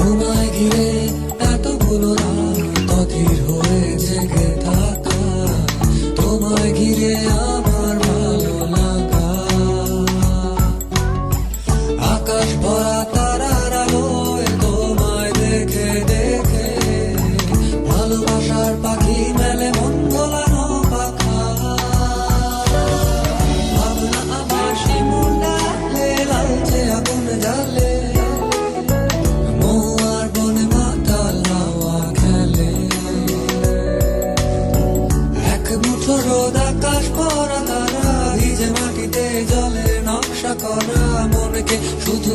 তোমায় ঘিরে এতগুলো রাত অধীর হয়ে জেগে থাকা, তোমায় ঘিরে আমার ভালো লাগা। আকাশ ভরা তারার আলোয় তোমায় দেখে দেখে ভালোবাসার পাখি মেলে মন ভোলানো পাখা। ভাবনা আমার শিমুল ডালে লালচে আগুন জ্বালে, মহুয়ার বনে মাতাল হাওয়া খেলে। এক মুঠো রোদ আকাশ ভরা তারা, ভিজে মাটিতে জলের নকশা করা, মনকে শুধু